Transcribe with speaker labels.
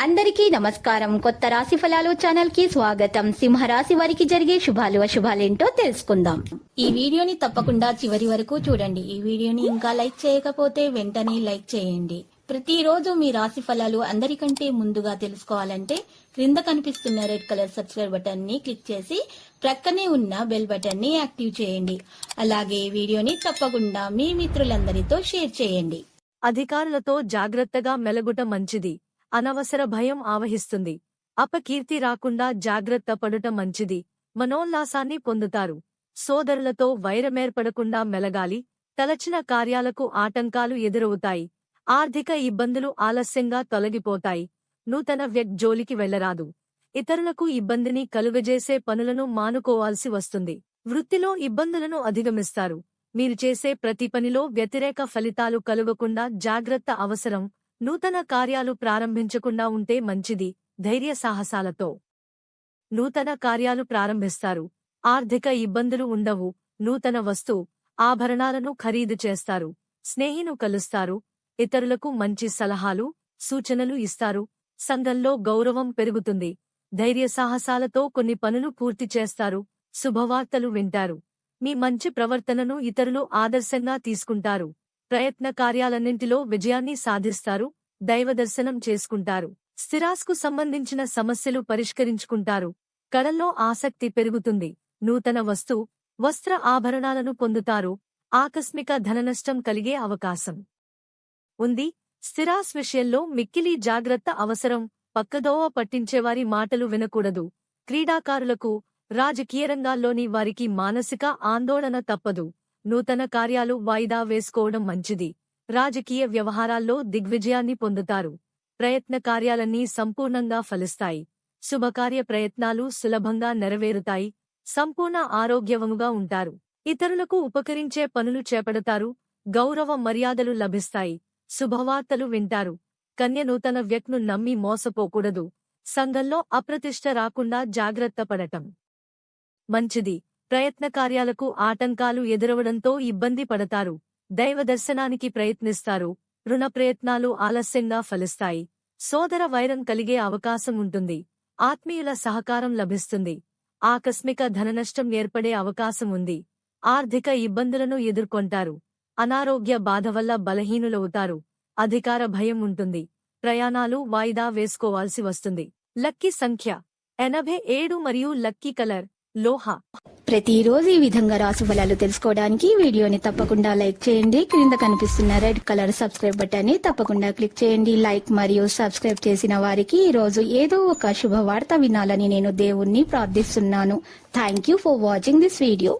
Speaker 1: అందరికీ నమస్కారం. కొత్త రాశి ఫలాలు ఛానల్ కి స్వాగతం. సింహరాశి వారికి జరిగే శుభాలు అశుభాలేంటో తెలుసుకుందాం. ఈ వీడియోని తప్పకుండా చివరి వరకు చూడండి. ఈ వీడియోని ఇంకా లైక్ చేయకపోతే వెంటనే లైక్ చేయండి. ప్రతిరోజు మీ రాశి ఫలాలు అందరికంటే ముందుగా తెలుసుకోవాలంటే క్రింద కనిపిస్తున్న రెడ్ కలర్ సబ్స్క్రైబ్ బటన్ ని క్లిక్ చేసి ప్రక్కనే ఉన్న బెల్ బటన్ ని యాక్టివ్ చేయండి. అలాగే వీడియోని తప్పకుండా మీ మిత్రులందరితో షేర్ చేయండి.
Speaker 2: అధికారులతో జాగ్రత్తగా మెలగుట మంచిది. అనవసర భయం ఆవహిస్తుంది. అపకీర్తి రాకుండా జాగ్రత్త పడుట మంచిది. మనోల్లాసాన్ని పొందుతారు. సోదరులతో వైరమేర్పడకుండా మెలగాలి. తలచిన కార్యాలకు ఆటంకాలు ఎదురవుతాయి. ఆర్థిక ఇబ్బందులు ఆలస్యంగా తొలగిపోతాయి. నూతన జోలికి వెళ్లరాదు. ఇతరులకు ఇబ్బందిని కలుగజేసే పనులను మానుకోవాల్సి వస్తుంది. వృత్తిలో ఇబ్బందులను అధిగమిస్తారు. మీరు చేసే ప్రతి పనిలో వ్యతిరేక ఫలితాలు కలుగకుండా జాగ్రత్త అవసరం. నూతన కార్యాలు ప్రారంభించకుండా ఉంటే మంచిది. ధైర్య సాహసాలతో నూతన కార్యాలు ప్రారంభిస్తారు. ఆర్థిక ఇబ్బందులు ఉండవు. నూతన ఆభరణాలను ఖరీదు చేస్తారు. స్నేహిను కలుస్తారు. ఇతరులకు మంచి సలహాలు, సూచనలు ఇస్తారు. సంఘంలో గౌరవం పెరుగుతుంది. ధైర్య సాహసాలతో కొన్ని పనులు పూర్తి చేస్తారు. శుభవార్తలు వింటారు. మీ మంచి ప్రవర్తనను ఇతరులు ఆదర్శంగా తీసుకుంటారు. ప్రయత్న కార్యాలన్నింటిలో విజయాన్ని సాధిస్తారు. దైవదర్శనం చేసుకుంటారు. స్థిరాస్కు సంబంధించిన సమస్యలు పరిష్కరించుకుంటారు. కళల్లో ఆసక్తి పెరుగుతుంది. నూతన వస్త్ర ఆభరణాలను పొందుతారు. ఆకస్మిక ధననష్టం కలిగే అవకాశం ఉంది. స్థిరాస్ విషయంలో మిక్కిలి జాగ్రత్త అవసరం. పక్కదోవ పట్టించేవారి మాటలు వినకూడదు. క్రీడాకారులకు, రాజకీయ రంగాల్లోని వారికి మానసిక ఆందోళన తప్పదు. నూతన కార్యాలు వాయిదా వేసుకోవడం మంచిది. రాజకీయ వ్యవహారాల్లో దిగ్విజయాన్ని పొందుతారు. ప్రయత్న కార్యాలన్నీ సంపూర్ణంగా ఫలిస్తాయి. శుభకార్య ప్రయత్నాలు సులభంగా నెరవేరుతాయి. సంపూర్ణ ఆరోగ్యవంగా ఉంటారు. ఇతరులకు ఉపకరించే పనులు చేపడతారు. గౌరవ మర్యాదలు లభిస్తాయి. శుభవార్తలు వింటారు. కన్య నూతన వ్యక్తిను నమ్మి మోసపోకూడదు. సంఘంలో అప్రతిష్ట రాకుండా జాగ్రత్త పడటం మంచిది. ప్రయత్న కార్యాలకు ఆటంకాలు ఎదురవడంతో ఇబ్బంది పడతారు. దైవ దర్శనానికి ప్రయత్నిస్తారు. రుణ ప్రయత్నాలు ఆలస్యంగా ఫలిస్తాయి. సోదర వైరం కలిగే అవకాశం ఉంటుంది. ఆత్మీయుల సహకారం లభిస్తుంది. ఆకస్మిక ధననష్టం ఏర్పడే అవకాశం ఉంది. ఆర్థిక ఇబ్బందులను ఎదుర్కొంటారు. అనారోగ్య బాధ వల్ల బలహీనులవుతారు. అధికార భయం ఉంటుంది. ప్రయాణాలు వాయిదా వేసుకోవాల్సి వస్తుంది. లక్కీ సంఖ్య 87 మరియు లక్కీ కలర్ లోహ.
Speaker 1: ప్రతిరోజు ఈ విధంగా రాశి ఫలాలు తెలుసుకోవడానికి వీడియోని తప్పకుండా లైక్ చేయండి. క్రింద కనిపిస్తున్న రెడ్ కలర్ సబ్స్క్రైబ్ బటన్ ని తప్పకుండా క్లిక్ చేయండి. లైక్ మరియు సబ్స్క్రైబ్ చేసిన వారికి ఈ రోజు ఏదో ఒక శుభవార్త వినాలని నేను దేవుణ్ణి ప్రార్థిస్తున్నాను. Thank you for watching this video.